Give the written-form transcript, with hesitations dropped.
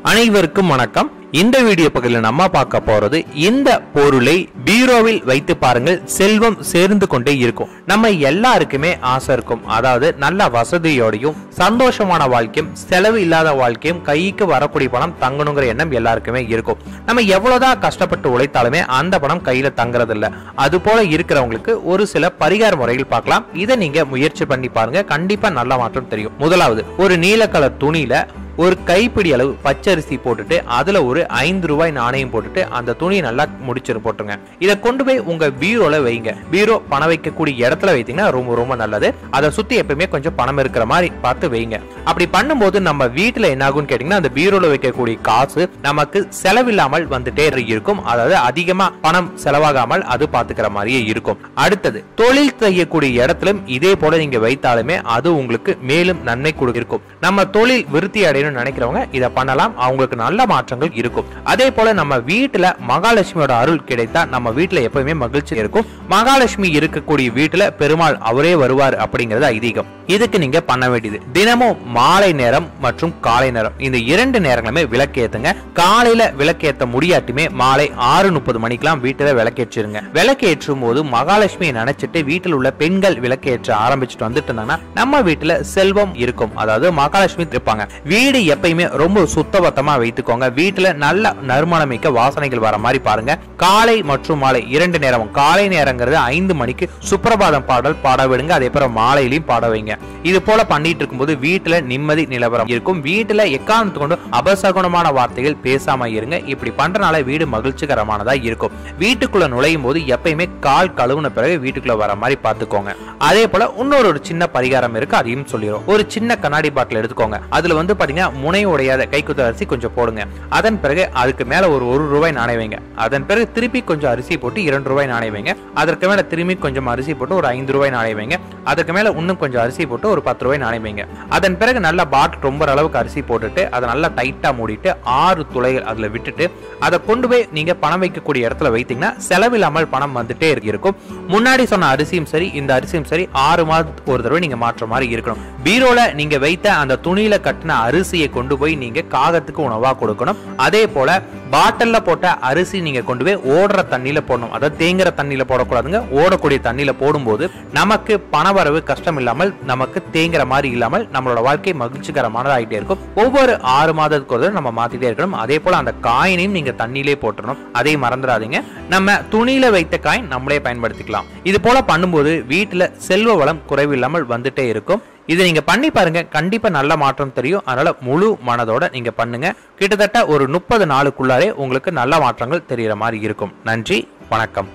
அனைவருக்கும் வணக்கம். இந்த வீடியோ பகுதியில் நம்ம பார்க்க போறது இந்த பொருளை பீரோவில் வைத்து பாருங்கள், செல்வம் சேர்ந்து கொண்டே இருக்கும். நம்ம எல்லாருக்குமே ஆசை இருக்கும், அதாவது நல்ல வசதியோடையும் சந்தோஷமான வாழ்க்கையும் செலவு இல்லாத வாழ்க்கையும் கைக்கு வரக்கூடிய பணம் தங்கணுங்கிற எண்ணம் எல்லாருக்குமே இருக்கும். நம்ம எவ்வளவுதான் கஷ்டப்பட்டு உழைத்தாலுமே அந்த பணம் கையில தங்குறது இல்ல. அது போல இருக்கிறவங்களுக்கு ஒரு சில பரிகார முறைகள் பார்க்கலாம். இதை நீங்க முயற்சி பண்ணி பாருங்க, கண்டிப்பா நல்ல மாற்றம் தெரியும். முதலாவது, ஒரு நீல கலர் துணியில ஒரு கைப்பிடி அளவு பச்சரிசி போட்டுட்டு அதுல ஒரு 5 ரூபாய் நாணயம் போட்டுட்டு அந்த துணியை நல்லா முடிச்சு போட்டுருங்க. இதை கொண்டு போய் உங்க பீரோல வைங்க. பீரோ பணம் வைக்கக்கூடிய இடத்துல வைத்தீங்கன்னா ரொம்ப ரொம்ப நல்லது. அதை சுத்தி எப்பவுமே கொஞ்சம் பணம் இருக்கிற மாதிரி பார்த்து வைங்க. அப்படி பண்ணும்போது நம்ம வீட்டுல என்ன ஆகும்னு கேட்டீங்கன்னா, அந்த பீரோல வைக்கக்கூடிய காசு நமக்கு செலவில்லாமல் வந்துட்டே இருக்கும். அதாவது அதிகமா பணம் செலவாகாமல் அது பாத்துக்கிற மாதிரியே இருக்கும். அடுத்தது, தொழில் செய்யக்கூடிய இடத்திலும் இதே போல நீங்க வைத்தாலுமே அது உங்களுக்கு மேலும் நன்மை கொடுக்கும். நம்ம தொழில் விருத்தி அடைய நினைக்கிறவங்க இதை பண்ணலாம், அவங்களுக்கு நல்ல மாற்றங்கள் இருக்கும். அதே போல நம்ம வீட்டுல மகாலட்சுமியோட அருள் கிடைத்தா நம்ம வீட்டுல எப்பவுமே மகிழ்ச்சி இருக்கும். மகாலட்சுமி இருக்கக்கூடிய வீட்டுல பெருமாள் அவரே வருவார் அப்படிங்கிறது ஐதீகம். இதுக்கு நீங்க பண்ண வேண்டியது, தினமும் மாலை நேரம் மற்றும் காலை நேரம் இந்த 2 நேரங்களுமே விளக்கேத்துங்க. காலையில விளக்கேற்ற முடியாட்டுமே மாலை 6:30 மணிக்கெல்லாம் வீட்டுல விளக்கேற்றிருங்க. விளக்கேற்றும் போது மகாலட்சுமியை நினைச்சிட்டு வீட்டில் உள்ள பெண்கள் விளக்கேற்ற ஆரம்பிச்சுட்டு வந்துட்டு இருந்தாங்கன்னா நம்ம வீட்டுல செல்வம் இருக்கும், அதாவது மகாலட்சுமி இருப்பாங்க. வீடு எப்பயுமே ரொம்ப சுத்தபத்தமா வைத்துக்கோங்க. வீட்டுல நல்ல நறுமணம் மிக்க வாசனைகள் வர மாதிரி பாருங்க. காலை மற்றும் மாலை 2 நேரம், காலை நேரங்கிறது 5 மணிக்கு சுப்பிரபாதம் பாடல் பாட விடுங்க. அதே போல மாலையிலையும் பாட வைங்க. இது போல பண்ணிட்டு இருக்கும்போது வீட்டுல நிம்மதி நிலவரம் இருக்கும். வீட்டுல எக்காரணத்து கொண்டு அபசகுணமான வார்த்தைகள் பேசாம இருங்க. இப்படி பண்றனால வீடு மகிழ்ச்சிகரமானதா இருக்கும். வீட்டுக்குள்ள நுழையும் போது எப்பயுமே கால் கழுவுன பிறகு வீட்டுக்குள்ள வர மாதிரி பாத்துக்கோங்க. அதே போல இன்னொரு சின்ன பரிகாரம் இருக்கு, அதையும் சொல்லிடும். ஒரு சின்ன கண்ணாடி பாட்டில் எடுத்துக்கோங்க. அதுல வந்து பாத்தீங்கன்னா முனை உடையாத கைக்குத்த அரிசி கொஞ்சம் போடுங்க. அதன் பிறகு அதுக்கு மேல ஒரு 1 ரூபாய் நாணயம் வைங்க. அதன் பிறகு திருப்பி கொஞ்சம் அரிசி போட்டு 2 ரூபாய் நாணயம் வைங்க. அதற்கு மேல திரும்பி கொஞ்சம் அரிசி போட்டு ஒரு 5 ரூபாய் நாணயம் வைங்க. அதற்கு மேல இன்னும் கொஞ்சம் அரிசி போட்டு ஒரு 10 ரூபாய் நாணயம் வைங்க. அதன் பிறகு நல்ல பாட்டில் ரொம்ப அளவுக்கு அரிசி போட்டுட்டு அதை நல்லா டைட்டா மூடிட்டு 6 துளைகள் அதுல விட்டுட்டு அதை கொண்டு போய் நீங்க பணம் வைக்கக்கூடிய இடத்துல வைத்தீங்கன்னா செலவில்லாமல் பணம் வந்துட்டே இருக்கும். முன்னாடி சொன்ன அரிசியும் சரி, இந்த அரிசியும் சரி 6 மாதத்துக்கு ஒரு தடவை நீங்க மாற்ற மாதிரி இருக்கணும். பீரோல நீங்க வைத்த அந்த துணியில கட்டின அரிசியை கொண்டு போய் நீங்க காகத்துக்கு உணவா கொடுக்கணும். அதே போல பாட்டில்ல போட்ட அரிசி நீங்க கொண்டு போய் ஓடுற தண்ணியில போடணும். அதாவது தேங்குற தண்ணியில போடக்கூடாதுங்க. ஓடக்கூடிய தண்ணியில போடும்போது நமக்கு பணவரவு கஷ்டம் இல்லாமல், நமக்கு தேங்குற மாதிரி இல்லாமல் நம்மளோட வாழ்க்கை மகிழ்ச்சிகரமானதா ஆகிட்டே இருக்கும். ஒவ்வொரு 6 மாதத்துக்கு ஒரு நம்ம மாத்திட்டே இருக்கணும். அதே போல அந்த காயினையும் நீங்க தண்ணியிலே போட்டுறணும். அதை மறந்துடாதீங்க. நம்ம துணியில வைத்த காயின் நம்மளே பயன்படுத்திக்கலாம். இது போல பண்ணும்போது வீட்டுல செல்வ வளம் குறைவில்லாமல் வந்துட்டே இருக்கும். இதை நீங்க பண்ணி பாருங்க, கண்டிப்பா நல்ல மாற்றம் தெரியும். அதனால முழு மனதோட நீங்க பண்ணுங்க. கிட்டத்தட்ட ஒரு 30 நாளுக்குள்ளாரே உங்களுக்கு நல்ல மாற்றங்கள் தெரியற மாதிரி இருக்கும். நன்றி, வணக்கம்.